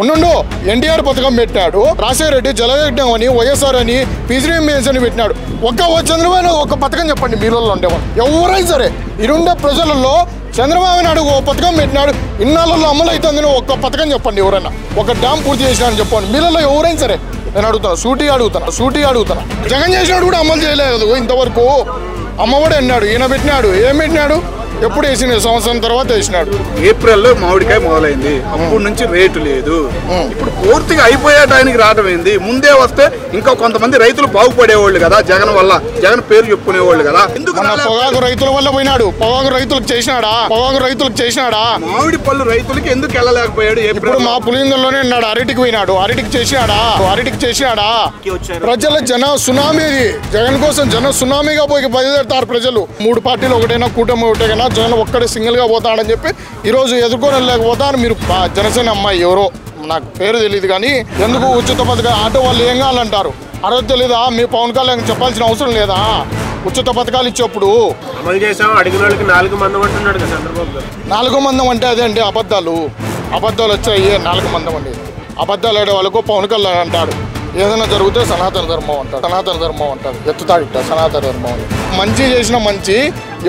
ఉండు ఎన్టీఆర్ పథకం పెట్టాడు, రాజశేఖర రెడ్డి జలయజ్ఞం అని, వైఎస్ఆర్ అని, పిజిఎంఎస్ అని పెట్టినాడు. చంద్రబాబు ఒక పథకం చెప్పండి మీలలో ఉండేవాళ్ళు ఎవరైనా సరే. ఇరుండే ప్రజలలో చంద్రబాబు నాయుడు ఒక పథకం పెట్టినాడు, ఇన్నాళ్ళలో అమలు అవుతుందని ఒక్క పథకం చెప్పండి. ఎవరైనా ఒక డ్యామ్ పూర్తి చేసినాడని చెప్పండి మీలలో ఎవరైనా సరే. నేను అడుగుతాను, సూటిగా అడుగుతాను. జగన్ చేసినాడు కూడా అమలు చేయలేదు ఇంతవరకు. అమ్మఒడి అన్నాడు, ఈయన పెట్టినాడు, ఏం పెట్టినాడు, ఎప్పుడు వేసిన సంవత్సరం తర్వాత వేసినాడు. ఏప్రిల్లో మామిడికాయ మొదలైంది, అప్పటి నుంచి రేటు లేదు. ఇప్పుడు పూర్తిగా అయిపోయే టైంకి రావడం ఏంది? ముందే వస్తే ఇంకా కొంతమంది రైతులు బాగుపడేవాళ్ళు కదా, జగన్ వల్ల, జగన్ పేరు చెప్పుకునేవాళ్ళు కదా. ఎందుకు పొగాకు రైతుల వల్ల పోయినాడు? పొగాకు రైతులకు చేసినాడా? మామిడి పళ్ళు రైతులకి ఎందుకు వెళ్ళలేకపోయాడు? ఇప్పుడు మా పులిందల్లోనే ఉన్నాడు, అరటికి పోయినాడు, అరటికి చేసినాడా? ప్రజల జన సునామీ, జగన్ కోసం జన సునామీగా పోయి బయలుదేరుతారు ప్రజలు. 3 పార్టీలు ఒకటైనా, కూటమి ఒకటైనా, జగన్ ఒక్కడే సింగిల్ గా పోతాడని చెప్పి ఈ రోజు ఎదుర్కోలేకపోతారు. మీరు జనసేన అమ్మాయి ఎవరో నాకు పేరు తెలియదు కానీ ఎందుకు ఉచిత పథకాలు ఆటో వాళ్ళు ఏం కావాలంటారు? అరవై తెలీదా? మీ పవన్ కళ్యాణ్ చెప్పాల్సిన అవసరం లేదా? ఉచిత పథకాలు ఇచ్చేప్పుడు అమలు చేసాం, అడిగిన వాళ్ళకి 4 మందం అంటున్నాడు కదా చంద్రబాబు గారు. 4 మందం అంటే అదే అండి, అబద్ధాలు వచ్చాయి. 4 మందం అండి, అబద్ధాలు ఆడే వాళ్ళకు పవన్ కళ్యాణ్ అంటాడు. ఏదైనా జరిగితే సనాతన ధర్మం అంటాడు, ఎత్తుతాడిట సనాతన ధర్మం అని. మంచి చేసిన మంచి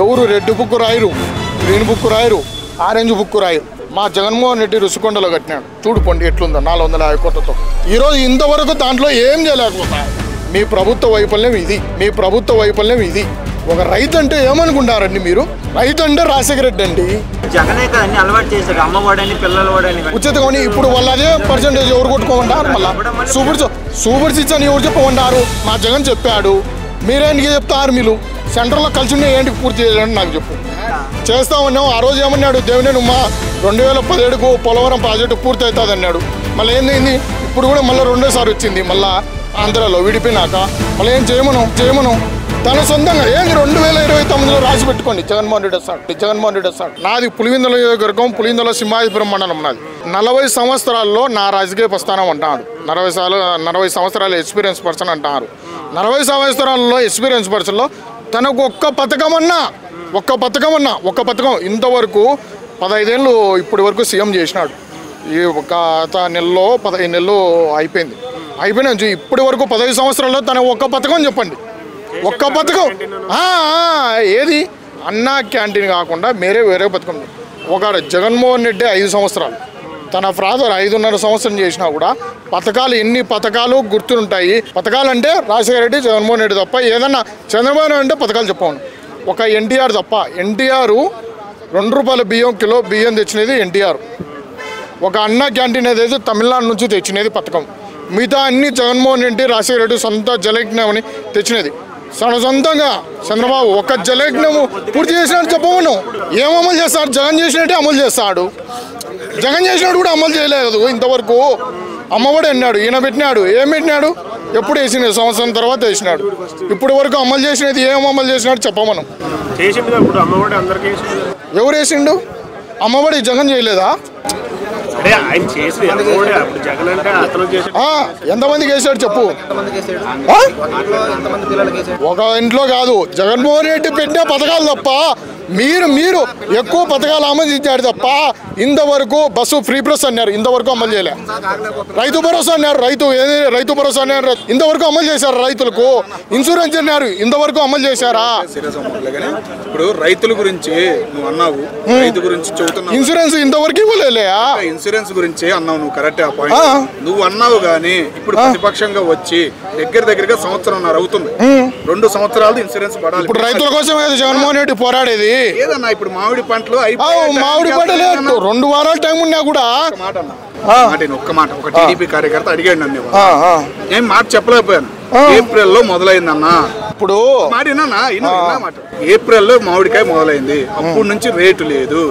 ఎవరు రెడ్ బుక్ రాయరు, గ్రీన్ బుక్ రాయరు, ఆరెంజ్ బుక్ రాయరు. మా జగన్మోహన్ రెడ్డి రుషికొండలో కట్టినాడు, చూడుకోండి ఎట్లుందో 450 కోట్లతో. ఈరోజు ఇంతవరకు దాంట్లో ఏం చేయలేకపోతాయి. మీ ప్రభుత్వ వైఫల్యం ఇది. ఒక రైతు అంటే ఏమనుకుంటారండి మీరు? రైతు అంటే రాజశేఖర రెడ్డి అండి. జగనే కదండి అలవాటు చేశారు, అమ్మఒడని, పిల్లలవాడని ఉచితమని. ఇప్పుడు వాళ్ళు అదే పర్సెంటేజ్ ఎవరు కొట్టుకోమంటారు? మళ్ళీ సూపర్ సిక్స్ అని ఎవరు చెప్పమంటారు? మా జగన్ చెప్పాడు, మీరేంటికి చెప్తారు? మీరు సెంటర్లో కలిసి ఉండే ఏంటికి పూర్తి చేయాలని నాకు చెప్పు. చేస్తా ఉన్నాం. ఆ రోజు ఏమన్నాడు? దేవినేని 2017కు పోలవరం ప్రాజెక్టు పూర్తి అవుతుంది అన్నాడు. మళ్ళీ ఏంది ఇప్పుడు కూడా మళ్ళీ 2వ సారి వచ్చింది. మళ్ళీ ఆంధ్రాలో విడిపోయినాక మళ్ళీ ఏం చేయమను తన సొంతంగా ఏంది 2029లో రాసి పెట్టుకోండి. జగన్మోహన్ రెడ్డి వస్తాడు. నాది పులివెందుల నియోజకవర్గం, పులివెందుల సింహాద్రిపురం మండలం నాది. 40 సంవత్సరాల్లో నా రాజకీయ ప్రస్థానం అంటారు. 40 సంవత్సరాల ఎక్స్పీరియన్స్ పర్సన్ అంటారు. 40 సంవత్సరాల్లో ఎక్స్పీరియన్స్ పర్సన్లో తనకు ఒక్క పథకం ఇంతవరకు 15 ఏళ్ళు ఇప్పటి వరకు సీఎం చేసినాడు. ఈ ఒక నెలలో 15 నెలలు అయిపోయినా ఇప్పటి వరకు 15 సంవత్సరాల్లో తన ఒక్క పథకం చెప్పండి. ఒక్క పథకం ఏది? అన్నా క్యాంటీన్ కాకుండా వేరే పథకం. ఒక జగన్మోహన్ రెడ్డి 5 సంవత్సరాలు, తన ఫాదర్ 5.5 సంవత్సరం చేసినా కూడా ఎన్ని పథకాలు గుర్తుంటాయి. పథకాలు అంటే రాజశేఖర రెడ్డి, జగన్మోహన్ రెడ్డి తప్ప. ఏదన్నా చంద్రబాబు అంటే పథకాలు చెప్పండి. ఒక ఎన్టీఆర్ తప్ప. ఎన్టీఆర్ 2 రూపాయల కిలో బియ్యం తెచ్చినది ఎన్టీఆర్. ఒక అన్నా క్యాంటీన్ ఏదైతే తమిళనాడు నుంచి తెచ్చినది పథకం. మిగతా అన్ని జగన్మోహన్ రెడ్డి, రాజశేఖర రెడ్డి సొంత జలయజ్ఞం అని తెచ్చినది. సొంతంగా చంద్రబాబు ఒక జలయజ్ఞము పూర్తి చేసినట్టు చెప్పమను. ఏం అమలు చేస్తాడు? జగన్ చేసినట్టే అమలు చేస్తాడు. జగన్ చేసినట్టు కూడా అమలు చేయలేదు ఇంతవరకు. అమ్మఒడి అన్నాడు, ఈయన పెట్టినాడు, ఏం పెట్టినాడు, ఎప్పుడు వేసిన సంవత్సరం తర్వాత వేసినాడు. ఇప్పటి వరకు అమలు చేసినది ఏం అమలు చేసినాడు చెప్పమను. ఎవరు వేసిండు? అమ్మఒడి జగన్ చేయలేదా? ఎంతమందికి వేసాడు చెప్పు. ఒక ఇంట్లో కాదు, జగన్మోహన్ రెడ్డి పెట్టిన పథకాలు తప్ప మీరు ఎక్కువ పథకాలు ఆమోదించాడు తప్ప ఇంతవరకు బస్సు ఫ్రీ ప్రెస్ అన్నారు, ఇంతవరకు అమలు చేయలే. రైతు భరోసా అన్నారు, రైతు భరోసా అన్నారు, ఇంతవరకు అమలు చేశారు. రైతులకు ఇన్సూరెన్స్ అన్నారు, ఇంతవరకు అమలు చేశారా? ఇప్పుడు రైతుల గురించి నువ్వు అన్నావు, రైతు గురించి చెబుతున్నావు, ఇన్సూరెన్స్ ఇంతవరకు ఇవ్వలే. ఇన్సూరెన్స్ గురించి అన్నావు నువ్వు, కరెక్ట్. ఆ పాయింట్ నువ్వు అన్నావు కానీ ఇప్పుడు ప్రతిపక్షంగా వచ్చి దగ్గరగా 1.5 సంవత్సరం అవుతుంది. 2 సంవత్సరాలు ఇన్సూరెన్స్ పడాలి. ఇప్పుడు రైతుల కోసం జగన్మోహన్ రెడ్డి పోరాడేది ఏదన్నా. ఇప్పుడు మామిడి పంటలు మామిడి పంటలు 2 వారాల టైం ఉన్నా కూడా ఒక్క మాట ఒక టీడీపీ కార్యకర్త అడిగాడు నన్ను, నేను మాట చెప్పలేకపోయాను. ఏప్రిల్లో మొదలైందన్నా. ఇప్పుడు ఏప్రిల్లో మామిడికాయ మొదలైంది, అప్పటి నుంచి రేటు లేదు.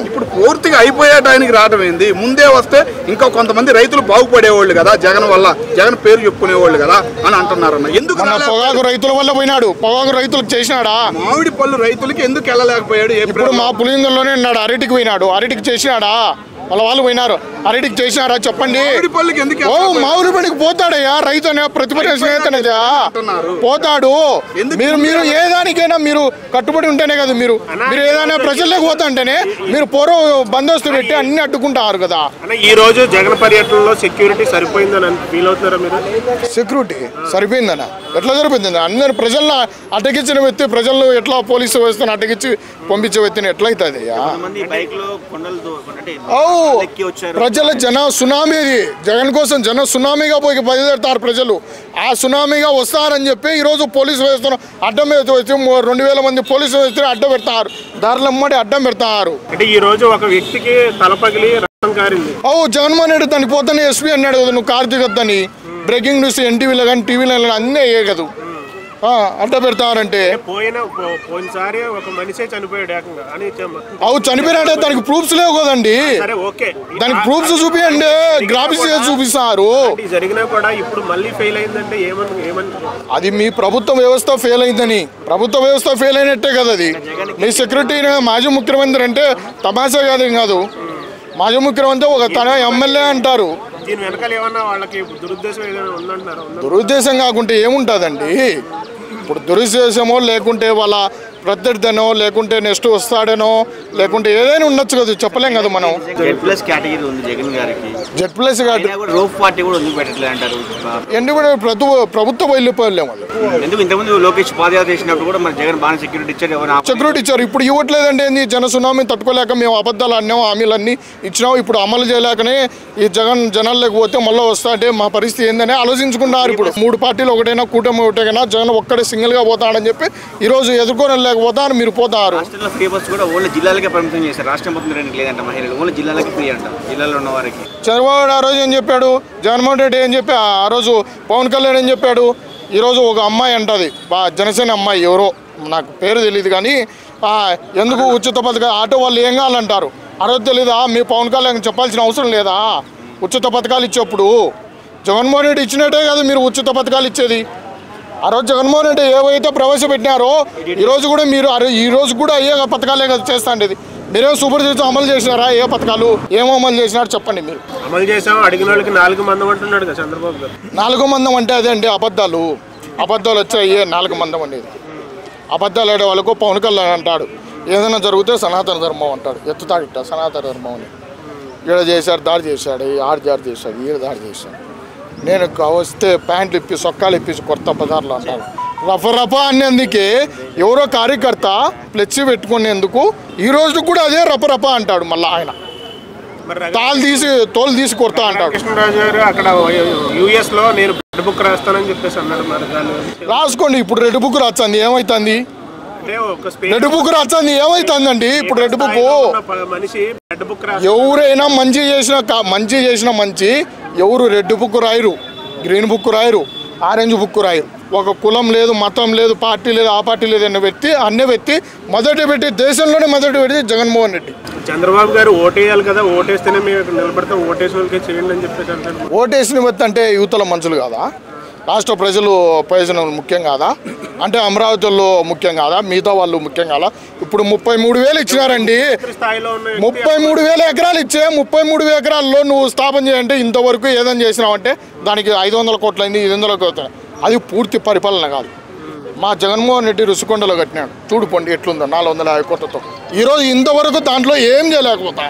ఇప్పుడు పూర్తిగా అయిపోయే టైంకి రావడం ఏంది? ముందే వస్తే ఇంకా కొంతమంది రైతులు బాగుపడేవాళ్ళు కదా, జగన్ వల్ల, జగన్ పేరు చెప్పుకునేవాళ్ళు కదా అని అంటున్నారన్న. ఎందుకు పొగాకు రైతుల వల్ల పోయినాడు? పొగాకు రైతులకు చేసినాడా? మామిడి పళ్ళు రైతులకి ఎందుకు వెళ్ళలేకపోయాడు? ఇప్పుడు మా పులిందల్లోనే ఉన్నాడు, అరటికి పోయినాడు, అరటికి చేసినాడా? వాళ్ళ వాళ్ళు పోయినారు. అరటికి చేసినారా చెప్పండి. ఓ మామిడిపల్లికి పోతాడయ్యా, రైతు అనే ప్రతిపక్ష నేతనేదా పోతాడు. మీరు ఏ దానికైనా మీరు కట్టుబడి ఉంటేనే కదా. మీరు ఏదైనా ప్రజల్లోకి పోతా అంటేనే మీరు బందోబస్తు పెట్టి అన్ని అడ్డుకుంటారు కదా. ఈ రోజు జగన్ పర్యటనలో సెక్యూరిటీ సరిపోయిందని ఫీల్ అవుతున్నారా మీరు? సెక్యూరిటీ సరిపోయిందన్న ఎట్లా సరిపోయింది? అందరు ప్రజలను అటగించిన వ్యక్తి, ప్రజలను ఎట్లా పోలీసు వ్యవస్థను అటగించి పంపించే వ్యక్తిని ఎట్లయితుంది? ప్రజల జన సునామీ, జగన్ కోసం జన సునామీగా పోయి బయలుదేరుతారు ప్రజలు. ఆ సునామీగా వస్తారని చెప్పి ఈరోజు పోలీసు వ్యవస్థను అడ్డం వచ్చి 2000 మంది పోలీసు వ్యవస్థను అడ్డం పెడతారు, దారులమ్మడి అడ్డం పెడతారు. అంటే ఈ రోజు ఒక వ్యక్తికి తలపగిలి రక్తం కారింది. జగన్మోహన్ రెడ్డి దాన్ని పోతానే ఎస్పీ అన్నాడు కదా, నువ్వు కారు దిగొద్దని. బ్రేకింగ్ న్యూస్ ఎన్టీవీలో కానీ టీవీలో కానీ అన్నీ అయ్యే కదా, అడ్డ పెడతారంటే. పోయినసారి ఒక మనిషే చనిపోయాడు అని చనిపోయాడంటే దానికి ప్రూఫ్స్ లేవు కదండి. దానికి ప్రూఫ్స్ చూపియండి, గ్రాఫిక్స్ చూపిస్తారు. జరిగినా కూడా ఇప్పుడు మళ్ళీ ఫెయిల్ అయిందంటే అది మీ ప్రభుత్వ వ్యవస్థ ఫెయిల్ అయిందని. ప్రభుత్వ వ్యవస్థ ఫెయిల్ అయినట్టే కదా అది. మీ సెక్యూరిటీ మాజీ ముఖ్యమంత్రి అంటే తమాషా కాదు. మాజీ ముఖ్యమంత్రి ఒక తన ఎమ్మెల్యే అంటారు. దీని వెనకాల ఏమన్నా వాళ్ళకి దురుద్దేశం ఏదైనా ఉందంటారు? దురుద్దేశం కాకుంటే ఏముంటుందండి? ఇప్పుడు దురుద్దేశమో లేకుంటే వాళ్ళ ప్రత్యర్థనో లేకుంటే నెక్స్ట్ వస్తాడనో లేకుంటే ఏదైనా ఉండొచ్చు కదా, చెప్పలేం కదా మనం. Z+ కేటగిరీ ఉంది జగన్ గారికి. Z+ రూఫ్ పార్టీ కూడా ఎందుకు పెట్టట్లేదు అంటారు? ప్రభుత్వ వెళ్ళిపోలేము. ఎందుకు ఇంతకుముందు లోకేష్ పాదయాత్ర చేసినప్పుడు కూడా మన జగన్ బాగా సెక్యూరిటీ ఇచ్చారు. ఇప్పుడు ఇవ్వట్లేదంటే ఏంది? జన సునామీ తట్టుకోలేక మేము అబద్ధాలు అన్నాం, హామీలన్నీ ఇచ్చినాం, ఇప్పుడు అమలు చేయలేకనే ఈ జనాలు లేకపోతే మళ్ళీ వస్తా అంటే మా పరిస్థితి ఏందని ఆలోచించుకున్నారు. ఇప్పుడు 3 పార్టీలు ఒకటైనా కూటమి ఒకటైనా జగన్ ఒక్కడే సింగిల్ గా పోతాడని చెప్పి ఈ రోజు ఎదుర్కొని పోతారు. మీరు పోతారు. చంద్రబాబు ఆ రోజు ఏం చెప్పాడు? జగన్మోహన్ రెడ్డి ఏం చెప్పి ఆ రోజు పవన్ కళ్యాణ్ ఏం చెప్పాడు? ఈరోజు ఒక అమ్మాయి అంటది, జనసేన అమ్మాయి, ఎవరో నాకు పేరు తెలియదు కానీ, ఎందుకు ఉచిత పథకాలు ఆటో వాళ్ళు ఏం కావాలంటారు. ఆ రోజు తెలీదా? మీ పవన్ కళ్యాణ్ చెప్పాల్సిన అవసరం లేదా? ఉచిత పథకాలు ఇచ్చేప్పుడు జగన్మోహన్ రెడ్డి ఇచ్చినట్టే కదా మీరు ఉచిత పథకాలు ఇచ్చేది. ఆ రోజు జగన్మోహన్ రెడ్డి ఏవైతే ప్రవేశపెట్టినారో ఈరోజు కూడా మీరు ఈరోజు కూడా అయ్యే పథకాలే కదా చేస్తా ఉండేది. మీరేం సూపర్ చేసి అమలు చేసినారా? ఏ పథకాలు ఏమో అమలు చేసినారు చెప్పండి. మీరు అమలు చేసాం, అడిగిన వాళ్ళకి 4 మందం అంటున్నాడు కదా చంద్రబాబు గారు. 4 మందం అంటే అదే అండి, అబద్ధాలు వచ్చాయి. 4 మందం అనేది అబద్ధాలు ఆడే వాళ్ళకు పవన్ కళ్యాణ్ అంటాడు. ఏదైనా జరిగితే సనాతన ధర్మం అంటాడు, ఎత్తుతాడు ఇట్ట సనాతన ధర్మం అని. ఈడ చేశాడు, దాడి చేశాడు, దాడి చేశాడు, ఈడ దాడి చేశాడు. నేను వస్తే ప్యాంట్లు ఇప్పి సొక్కాలు ఇప్పించి కొత్త పదార్లు అంటారు. రఫ అనేందుకే ఎవరో కార్యకర్త ఫ్లెక్సీ పెట్టుకునేందుకు ఈ రోజు కూడా అదే రఫ అంటాడు. మళ్ళీ ఆయన తోలు తీసి కొడతా అంటాడు. కృష్ణరాజు గారు అక్కడ US లో నేను రెడ్ బుక్ రాస్తానని చెప్పేసి అన్నాడు. రాసుకోండి. ఇప్పుడు రెడ్ బుక్ రాస్తుంది ఏమైతుంది? రెడ్ బుక్ రాస్తుంది ఏమైతుందండి? ఇప్పుడు రెడ్ బుక్ ఎవరైనా మంచి చేసిన మంచి ఎవరు రెడ్ బుక్ రాయరు, గ్రీన్ బుక్ రాయరు, ఆరెంజ్ బుక్ రాయరు. ఒక కులం లేదు, మతం లేదు, పార్టీ లేదు, ఆ పార్టీ లేదు అన్న వ్యక్తి మొదటి పెట్టి దేశంలోనే మొదటి పెట్టి జగన్మోహన్ రెడ్డి. చంద్రబాబు గారు ఓటేయాలి కదా, ఓటేస్తేనే మేము నిలబడతాం, ఓటేసిన వాళ్ళకి చేయండి అని చెప్పేసి. ఓటేసిన వ్యక్తి అంటే యువతల మనుషులు కాదా? రాష్ట్ర ప్రజలు ప్రయోజనం ముఖ్యం కాదా? అంటే అమరావతిలో ముఖ్యం కాదా? మిగతా వాళ్ళు ముఖ్యం కాదా? ఇప్పుడు 33,000 ఇచ్చినారండి. 33,000 ఎకరాలు ఇచ్చే 33,000 ఎకరాల్లో నువ్వు స్థాపన చేయంటే ఇంతవరకు ఏదైనా చేసినావంటే దానికి 500 కోట్లు అయింది, 500 కోట్లు. అది పూర్తి పరిపాలన కాదు. మా జగన్మోహన్ రెడ్డి రుషికొండలో కట్టినాడు, చూడుకోండి ఎట్లుందో 450 కోట్లతో. ఈరోజు ఇంతవరకు దాంట్లో ఏం చేయలేకపోతా.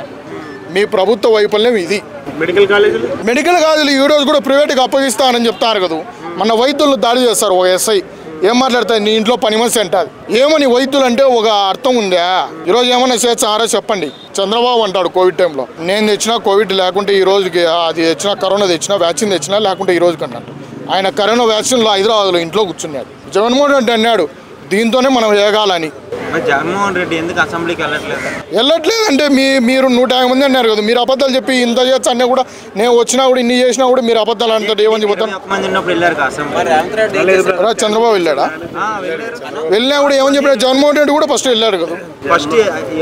మీ ప్రభుత్వ వైఫల్యం ఇది. మెడికల్ కాలేజీలు ఈ రోజు కూడా ప్రైవేట్గా అప్పగిస్తానని చెప్తారు కదా. మన వైద్యులు దాడి చేస్తారు. ఒక SI ఏం మాట్లాడతాయి? నీ ఇంట్లో పని మనిషి అంటారు. ఏమని వైద్యులు అంటే ఒక అర్థం ఉందా? ఈరోజు ఏమన్నా చేస్తారో చెప్పండి. చంద్రబాబు అంటాడు కోవిడ్ టైంలో నేను తెచ్చినా కోవిడ్ లేకుంటే ఈ రోజుకి అది తెచ్చినా, కరోనా తెచ్చినా, వ్యాక్సిన్ తెచ్చినా లేకుంటే ఈ రోజుకి అన్నట్టు. ఆయన కరోనా వ్యాక్సిన్లో హైదరాబాద్లో ఇంట్లో కూర్చున్నాడు. జగన్మోహన్ రెడ్డి అన్నాడు దీంతోనే మనం వేగాలని. జగన్మోహన్ రెడ్డి ఎందుకు అసెంబ్లీకి వెళ్ళట్లేదంటే మీరు 150 మంది అన్నారు కదా. మీరు అబద్ధాలు చెప్పి ఇంత చేయొచ్చు అన్నీ కూడా నేను వచ్చినా కూడా ఇన్ని చేసినా కూడా మీరు అబద్ధాలు అంటారు. ఏమని చెబుతాను? చంద్రబాబు వెళ్ళాడా? వెళ్ళినా కూడా ఏమని చెప్పినా జగన్మోహన్ రెడ్డి కూడా ఫస్ట్ వెళ్ళాడు కదా.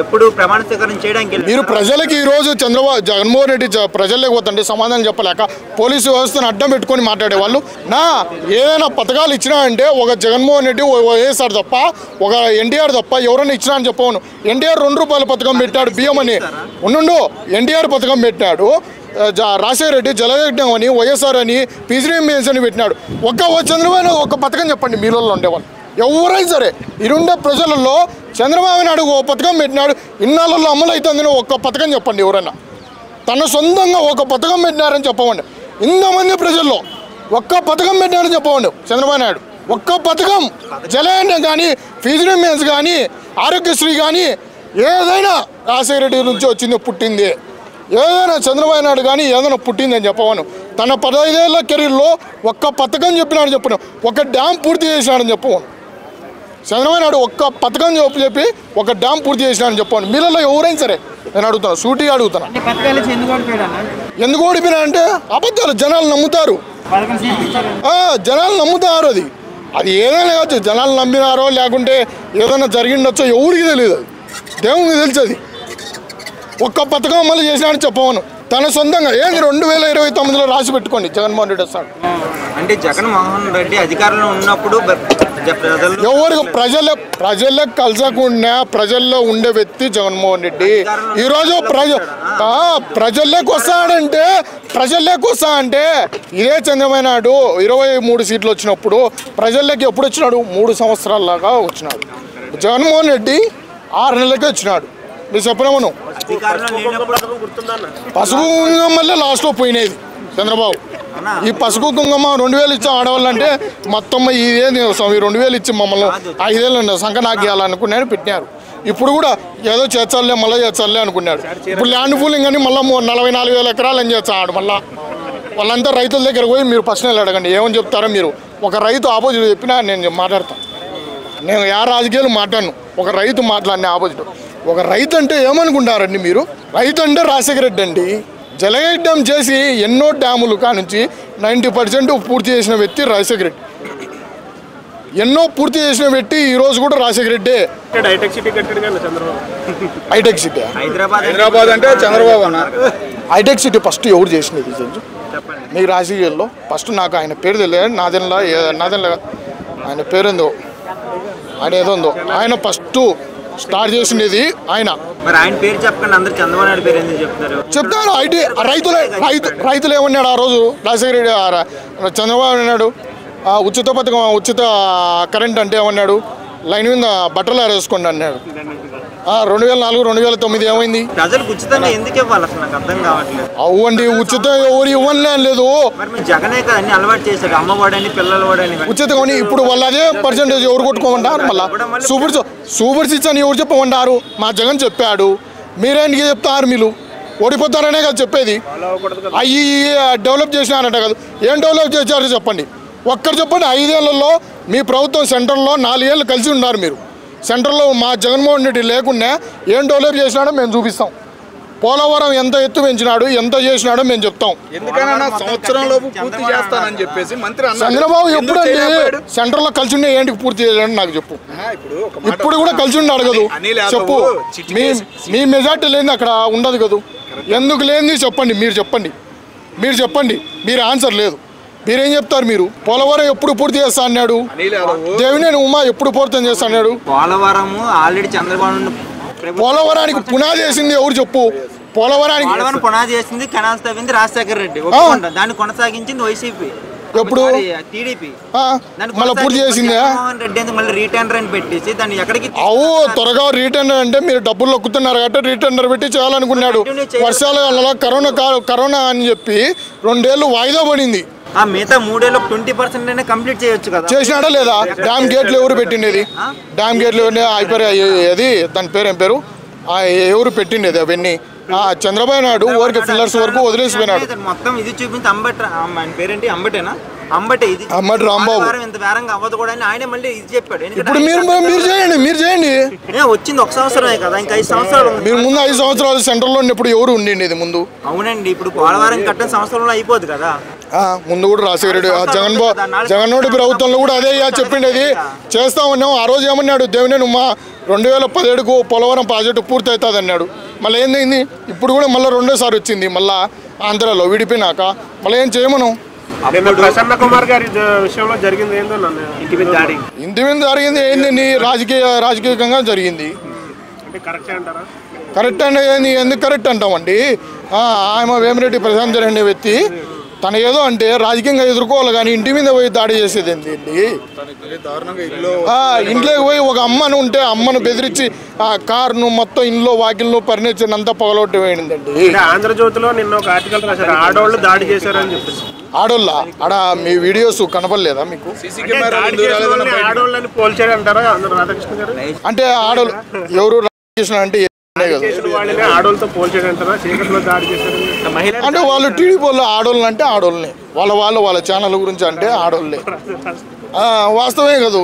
ఎప్పుడు ప్రమాణ స్వీకారం చేయడానికి మీరు ప్రజలకి ఈ రోజు జగన్మోహన్ రెడ్డి ప్రజలకు పోతుంటే సమాధానం చెప్పలేక పోలీసు వ్యవస్థను అడ్డం పెట్టుకొని మాట్లాడేవాళ్ళు. ఏదైనా పథకాలు ఇచ్చినా అంటే ఒక జగన్మోహన్ రెడ్డి వైఎస్ఆర్ తప్ప, ఒక NTR తప్ప ఎవరైనా ఇచ్చినా అని చెప్పవను. ఎన్టీఆర్ ₹2 పథకం పెట్టాడు బియ్యం అని ఉండు. ఎన్టీఆర్ పథకం పెట్టాడు, రాజశేఖర రెడ్డి జలయజ్ఞం అని, వైఎస్ఆర్ అని, పీజీఎంఎస్ అని పెట్టినాడు. చంద్రబాబు ఒక పథకం చెప్పండి మీలో ఉండేవాళ్ళు ఎవరైనా సరే. ఇరుండే ప్రజలలో చంద్రబాబు నాయుడు ఒక పథకం పెట్టినాడు, ఇన్నాళ్ళలో అమలు అవుతుందని ఒక్క పథకం చెప్పండి. ఎవరైనా తన సొంతంగా ఒక పథకం పెట్టినారని చెప్పవండి. ఇంతమంది ప్రజల్లో ఒక్క పథకం పెట్టినారని చెప్పవండి చంద్రబాబు నాయుడు. ఒక్క పథకం జలయజ్ఞం కానీ, పీజీఎంఎస్ కానీ, ఆరోగ్యశ్రీ కానీ ఏదైనా రాజశేఖర రెడ్డి నుంచి వచ్చింది పుట్టింది. ఏదైనా చంద్రబాబు నాయుడు కానీ ఏదైనా పుట్టిందని చెప్పవను. తన 15 ఏళ్ల కెరీర్లో ఒక్క పథకం చెప్పినాడని చెప్పను, ఒక డ్యామ్ పూర్తి చేసినాడని చెప్పవను. చంద్రబాబు నాయుడు ఒక్క పథకం చెప్పి ఒక డ్యామ్ పూర్తి చేసినాడని చెప్పాను. మీలలో ఎవరైనా సరే నేను అడుగుతాను, సూటిగా అడుగుతాను. ఎందుకు ఓడిపోయినా అంటే అబద్ధాలు జనాలు నమ్ముతారు. జనాలు నమ్ముతారు. అది ఏదైనా కావచ్చు. జనాలు నమ్మినారో లేకుంటే ఏదైనా జరిగిండొచ్చో ఎవరికి తెలియదు. అది దేవునికి తెలుసు. అది ఒక్క పథకం అమలు చేసినాడని చెప్పవను. తన సొంతంగా 2029లో రాసి పెట్టుకోండి జగన్మోహన్ రెడ్డి వస్తాడు. అంటే జగన్మోహన్ రెడ్డి అధికారంలో ఉన్నప్పుడు ఎవరికి ప్రజల్లో కలసకుండా ప్రజల్లో ఉండే వ్యక్తి జగన్మోహన్ రెడ్డి. ఈరోజు ప్రజల్లోకి వస్తా అంటే ఇదే చంద్రబాబు నాయుడు 23 సీట్లు వచ్చినప్పుడు ప్రజల్లోకి ఎప్పుడు వచ్చినాడు? 3 సంవత్సరాలలాగా వచ్చినాడు. జగన్మోహన్ రెడ్డి 6 నెలలకే వచ్చినాడు. మీరు చెప్పలేమను. పసుపు కుంకుమల్లే లాస్ట్లో పోయినది చంద్రబాబు. ఈ పసుపు కుంకుమ 2000 ఇచ్చాం ఆడవాళ్ళంటే మొత్తం ఇదేంది 2000 ఇచ్చి మమ్మల్ని 5 ఏళ్ళు సంఖ నాకేయాలనుకున్నాడు పెట్టినారు. ఇప్పుడు కూడా ఏదో చేర్చాలే మళ్ళీ చేర్చాలే అనుకున్నాడు. ఇప్పుడు ల్యాండ్ పూలింగ్ అని మళ్ళీ 44,000 ఎకరాలు ఏం చేస్తాడు. మళ్ళీ వాళ్ళంతా రైతుల దగ్గర పోయి మీరు ప్రశ్నలు అడగండి ఏమని చెప్తారో. మీరు ఒక రైతు ఆపోజిట్ చెప్పినా నేను మాట్లాడతాను. నేను ఏ రాజకీయాలు మాట్లాడను. ఒక రైతు మాట్లాడిన ఆపోజిట్. ఒక రైతు అంటే ఏమనుకుంటారండి మీరు? రైతు అంటే రాజశేఖర రెడ్డి అండి. జలయజ్ఞం చేసి ఎన్నో డ్యాములు కానుంచి 90% పూర్తి చేసిన వ్యక్తి రాజశేఖర రెడ్డి. ఎన్నో పూర్తి చేసిన వ్యక్తి ఈరోజు కూడా రాజశేఖర రెడ్డి. హైటెక్ సిటీ కట్టాడు కదా చంద్రబాబు. హైటెక్ సిటీ హైదరాబాద్ అంటే చంద్రబాబు అన్న. హైటెక్ సిటీ ఫస్ట్ ఎవరు చేసినది మీ రాజకీయాల్లో? ఫస్ట్ నాకు ఆయన పేరు తెలియదు. నాదెన్లా ఆయన పేరుందో ఆయన ఏదో ఉందో ఆయన ఫస్ట్ స్టార్ట్ చేసినది ఆయన. మరి ఆయన పేరు చెప్పకండి, అందరు చంద్రబాబు నాయుడు పేరు ఎందుకు చెప్తారు? చెప్తాను. రైతులు ఏమన్నాడు ఆ రోజు? రాజశేఖర రెడ్డి చంద్రబాబు అన్నాడు ఉచిత పథకం, ఉచిత కరెంట్ అంటే ఏమన్నాడు? లైన్ మీద బట్టలు ఆరేసుకోండి అన్నాడు. 2004, 2009 ఏమైంది? ప్రజలకు ఉచితంగా ఎందుకు ఇవ్వాలి అసలు నాకు అర్థం కావట్లేదు. అవ్వండి ఉచితం ఎవరు ఇవ్వలే లేదు. జగనే కదా అన్ని అలవాటు చేశాడు, అమ్మఒడని పిల్లల వాడని ఉచితం. ఇప్పుడు వాళ్ళు అదే పర్సెంటేజ్ ఎవరు కొట్టుకోమంటారు? మళ్ళీ సూపర్ సిక్స్ అని ఎవరు చెప్పమంటారు? మా జగన్ చెప్పాడు. మీరేంటికి చెప్తారు? మీరు ఓడిపోతారనే కదా చెప్పేది. అవి డెవలప్ చేసినారంట కదా. ఏం డెవలప్ చేశారో చెప్పండి. ఒక్కరు చెప్పండి. 5 ఏళ్లలో మీ ప్రభుత్వం సెంట్రల్లో 4 ఏళ్ళు కలిసి ఉన్నారు. మీరు సెంట్రల్లో మా జగన్మోహన్ రెడ్డి లేకుండా ఏం డెవలప్ చేసినాడో మేము చూపిస్తాం. పోలవరం ఎంత ఎత్తు పెంచినాడు, ఎంత చేసినాడో మేము చెప్తాం. చంద్రబాబు ఎప్పుడండి సెంట్రల్లో కలిసి ఉండే ఏంటి పూర్తి చేయాలని నాకు చెప్పు. ఇప్పుడు కూడా కలిసి ఉండి అడగదు చెప్పు. మీ మెజార్టీ లేని అక్కడ ఉండదు కదా. ఎందుకు లేని చెప్పండి. మీరు చెప్పండి. మీరు ఆన్సర్ లేదు. మీరేం చెప్తారు? మీరు పోలవరం ఎప్పుడు పూర్తి చేస్తా అన్నాడు? దేవినేని ఉమా ఎప్పుడు పూర్తి చేస్తా అన్నాడు? పోలవరం ఆల్రెడీ చంద్రబాబు పోలవరానికి పునాది వేసింది ఎవరు చెప్పు? పోలవరానికి పునాది వేసింది కెనాల్స్ తవ్వింది రాజశేఖర రెడ్డి. దాన్ని కొనసాగించింది వైసీపీ. ఎప్పుడు టీడీపీ మళ్ళీ పూర్తి చేసింది. మళ్ళీ రీటెండర్ అని పెట్టేసి దాన్ని ఎక్కడికి త్వరగా రీటెండర్ అంటే మీరు డబ్బులు లొక్కుతున్నారు కాబట్టి రీటెండర్ పెట్టి చేయాలనుకున్నాడు. వర్షాల కరోనా అని చెప్పి 2 ఏళ్ళు వాయిదా పడింది. మిగతా 3 ఏళ్ళు 20% కంప్లీట్ చేయొచ్చు కదా. చేసినాడా లేదా? డ్యామ్ గేట్లు ఎవరు పెట్టిండేది? డ్యామ్ గేట్లు అయిపోయి అది దాని పేరు ఏం పేరు ఎవరు పెట్టిండేది? అవన్నీ చంద్రబాబు నాయుడు ఊరికి ఫిల్లర్స్ వరకు వదిలేసిపోయినాడు. మొత్తం ఇది చూపించి పేరేంటి అంబటి రాంబాబు ఇంత వేరంగా అవ్వదు కూడా అని ఆయన మళ్ళీ ఇది చెప్పాడు. ఇప్పుడు మీరు చేయండి. వచ్చింది 1 సంవత్సరమే కదా, ఇంకా 5 సంవత్సరాలు. మీరు ముందు 5 సంవత్సరాలు సెంట్రల్లో ఉన్నప్పుడు ఎవరు ఉండిండేది ముందు? అవునండి. ఇప్పుడు పోలవరం కట్టిన సంవత్సరంలో అయిపోదు కదా. ముందు కూడా రాజశేఖర రెడ్డి జగన్మోహన్ ప్రభుత్వంలో కూడా అదే చెప్పిండేది. చేస్తామన్నాం. ఆ రోజు ఏమన్నాడు? దేవినేని ఉమా 2017కు పోలవరం ప్రాజెక్టు పూర్తి అవుతుంది అన్నాడు. మళ్ళీ ఏందైంది? ఇప్పుడు కూడా మళ్ళీ 2వ సారి వచ్చింది. మళ్ళీ ఆంధ్రాలో విడిపోయినాక మళ్ళీ ఏం చేయమను? నిన్న ప్రసన్న కుమార్ గారి విషయంలో జరిగింది ఏందో నన్ను ఇంటి మీద దాడి ఇంటి మీద జరిగింది ఏంది రాజకీయంగా జరిగింది అంటే కరెక్ట్ అంటారా? కరెక్ట్ అంటే ఏంది? ఎందుకు కరెక్ట్ అంటామండి? ఆమె వేమిరెడ్డి ప్రశాంత్ అనే వ్యక్తి తన ఏదో అంటే రాజకీయంగా ఎదుర్కోవాలి, కానీ ఇంటి మీద పోయి దాడి చేసేది ఏంటి? ఇంట్లోకి పోయి ఒక అమ్మను ఉంటే అమ్మను బెదిరించి ఆ కారును మొత్తం ఇంట్లో వాకిల్లో ఫర్నిచర్ అంతా పగలొట్టి పోయిందండి. ఆంధ్రజ్యోతిలో నిన్న ఒక ఆర్టికల్ రాశారు, ఆడవాళ్ళు దాడి చేశారని చెప్పేసి. ఆడోళ్ళ ఆడ మీ వీడియోస్ కనపడలేదా మీకు? ఆడవాళ్ళని పోల్చాడు అంటారా రాధాకృష్ణ గారు? అంటే ఆడోళ్ళు ఎవరు రాధాకృష్ణ అంటే ఆడోళ్ళతో పోల్చాడు అంటారా? చీకట్లో దాడి చేశారు అంటే వాళ్ళు టీడీపీ వాళ్ళు ఆడోళ్ళని అంటే ఆడోళ్ళని వాళ్ళ ఛానల్ గురించి అంటే ఆడోళ్ళే. వాస్తవమే కదూ,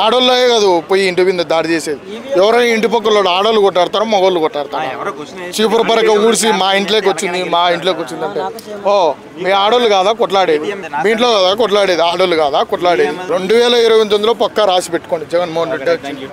ఆడోళ్ళే కాదు పోయి ఇంటి మీద దాడి చేసేది. ఎవరైనా ఇంటి పక్కల ఆడోళ్ళు కొట్టాడతారో మగోళ్ళు కొట్టాడతారు? చీపురు పరక ఊడిసి మా ఇంట్లోకి వచ్చింది అంటే ఓ మీ ఆడోళ్ళు కాదా కొట్లాడేది? మీ ఇంట్లో కదా కొట్లాడేది? ఆడోళ్ళు కాదా కొట్లాడేది? 2029లో పక్కా రాసి పెట్టుకోండి జగన్మోహన్ రెడ్డి.